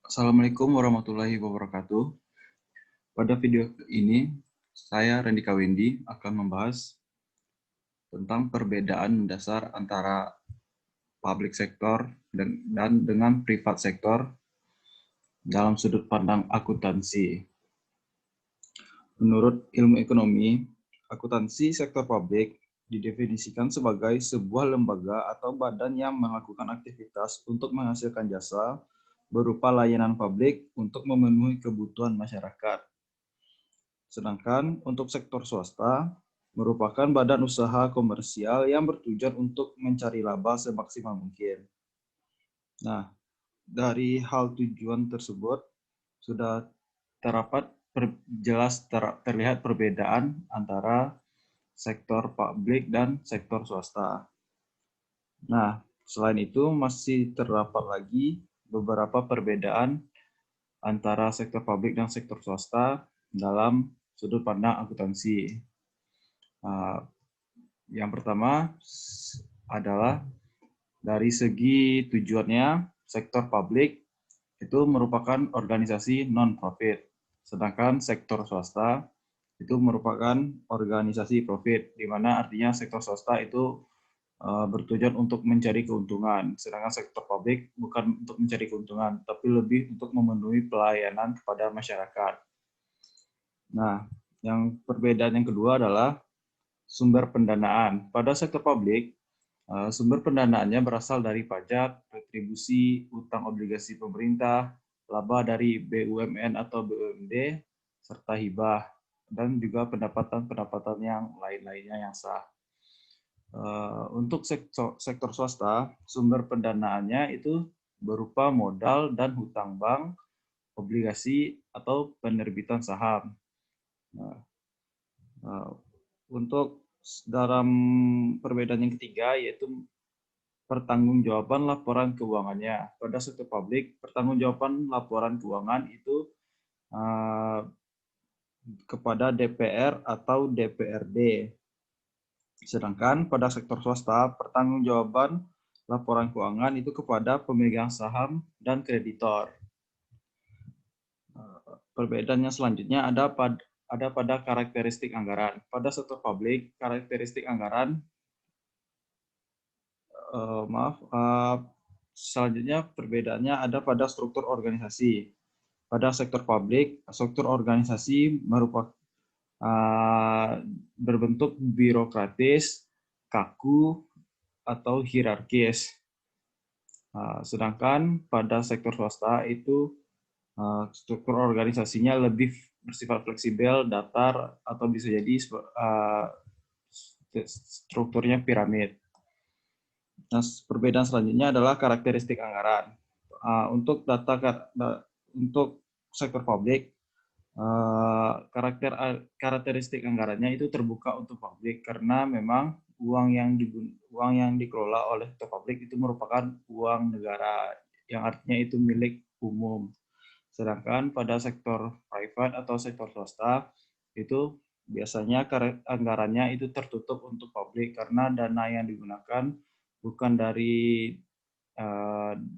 Assalamualaikum warahmatullahi wabarakatuh. Pada video ini, saya Rendika Wendy akan membahas tentang perbedaan mendasar antara public sector dan dengan private sector dalam sudut pandang akuntansi. Menurut ilmu ekonomi, akuntansi sektor publik didefinisikan sebagai sebuah lembaga atau badan yang melakukan aktivitas untuk menghasilkan jasa berupa layanan publik untuk memenuhi kebutuhan masyarakat. Sedangkan untuk sektor swasta merupakan badan usaha komersial yang bertujuan untuk mencari laba semaksimal mungkin. Nah, dari hal tujuan tersebut sudah terlihat perbedaan antara sektor publik dan sektor swasta. Nah, selain itu masih terdapat lagi beberapa perbedaan antara sektor publik dan sektor swasta dalam sudut pandang akuntansi. Yang pertama adalah dari segi tujuannya, sektor publik itu merupakan organisasi non-profit, sedangkan sektor swasta itu merupakan organisasi profit, di mana artinya sektor swasta itu bertujuan untuk mencari keuntungan, sedangkan sektor publik bukan untuk mencari keuntungan, tapi lebih untuk memenuhi pelayanan kepada masyarakat. Nah, yang perbedaan yang kedua adalah sumber pendanaan. Pada sektor publik, sumber pendanaannya berasal dari pajak, retribusi, utang obligasi pemerintah, laba dari BUMN atau BUMD, serta hibah, dan juga pendapatan-pendapatan yang lain-lainnya yang sah. Untuk sektor swasta, sumber pendanaannya itu berupa modal dan hutang bank, obligasi, atau penerbitan saham. Untuk dalam perbedaan yang ketiga, yaitu pertanggungjawaban laporan keuangannya. Pada sektor publik, pertanggungjawaban laporan keuangan itu kepada DPR atau DPRD. Sedangkan pada sektor swasta, pertanggungjawaban laporan keuangan itu kepada pemegang saham dan kreditor. Perbedaannya selanjutnya ada pada karakteristik anggaran. Pada sektor publik, karakteristik anggaran selanjutnya perbedaannya ada pada struktur organisasi. Pada sektor publik, struktur organisasi merupakan berbentuk birokratis, kaku, atau hierarkis. Sedangkan pada sektor swasta itu struktur organisasinya lebih bersifat fleksibel, datar, atau bisa jadi strukturnya piramid. Nah, perbedaan selanjutnya adalah karakteristik anggaran. Untuk untuk sektor publik, karakteristik anggarannya itu terbuka untuk publik karena memang uang yang dikelola oleh sektor publik itu merupakan uang negara yang artinya itu milik umum. Sedangkan pada sektor private atau sektor swasta itu biasanya anggarannya itu tertutup untuk publik karena dana yang digunakan bukan dari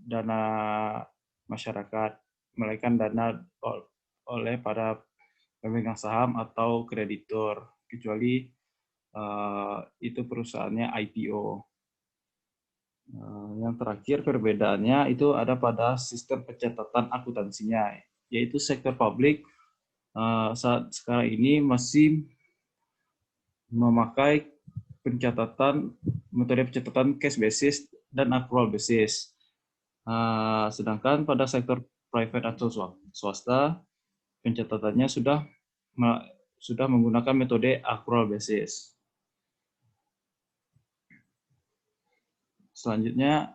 dana masyarakat, melainkan dana oleh para pemegang saham atau kreditur, kecuali itu perusahaannya IPO. Yang terakhir perbedaannya itu ada pada sistem pencatatan akuntansinya, yaitu sektor publik saat sekarang ini masih memakai metode pencatatan cash basis dan accrual basis. Sedangkan pada sektor private atau swasta, pencatatannya sudah menggunakan metode accrual basis. Selanjutnya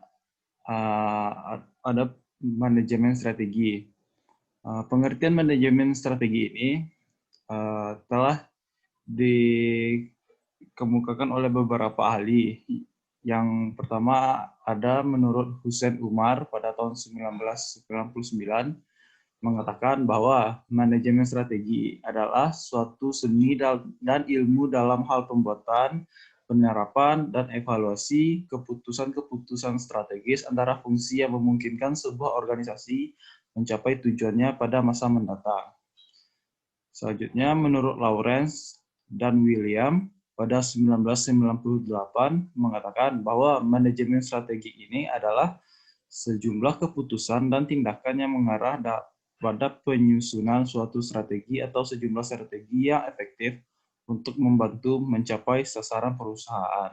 ada manajemen strategi. Pengertian manajemen strategi ini telah dikemukakan oleh beberapa ahli. Yang pertama ada menurut Hussein Umar pada tahun 1999 mengatakan bahwa manajemen strategi adalah suatu seni dan ilmu dalam hal pembuatan, penerapan, dan evaluasi keputusan-keputusan strategis antara fungsi yang memungkinkan sebuah organisasi mencapai tujuannya pada masa mendatang. Selanjutnya, menurut Lawrence dan William, pada 1998 mengatakan bahwa manajemen strategi ini adalah sejumlah keputusan dan tindakan yang mengarah pada penyusunan suatu strategi atau sejumlah strategi yang efektif untuk membantu mencapai sasaran perusahaan.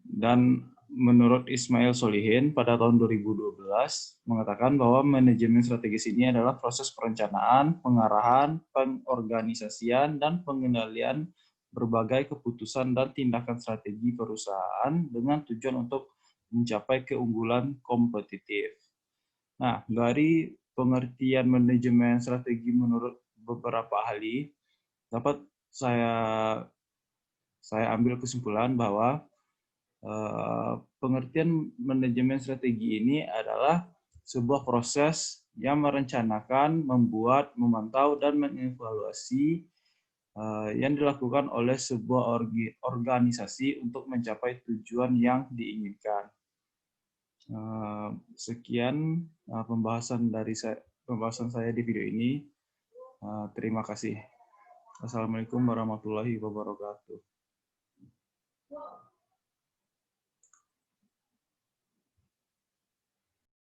Dan menurut Ismail Solihin pada tahun 2012 mengatakan bahwa manajemen strategis ini adalah proses perencanaan, pengarahan, pengorganisasian, dan pengendalian berbagai keputusan dan tindakan strategi perusahaan dengan tujuan untuk mencapai keunggulan kompetitif. Nah, dari pengertian manajemen strategi menurut beberapa ahli, dapat saya ambil kesimpulan bahwa pengertian manajemen strategi ini adalah sebuah proses yang merencanakan, membuat, memantau, dan mengevaluasi yang dilakukan oleh sebuah organisasi untuk mencapai tujuan yang diinginkan. Sekian pembahasan saya di video ini. Terima kasih. Assalamualaikum warahmatullahi wabarakatuh.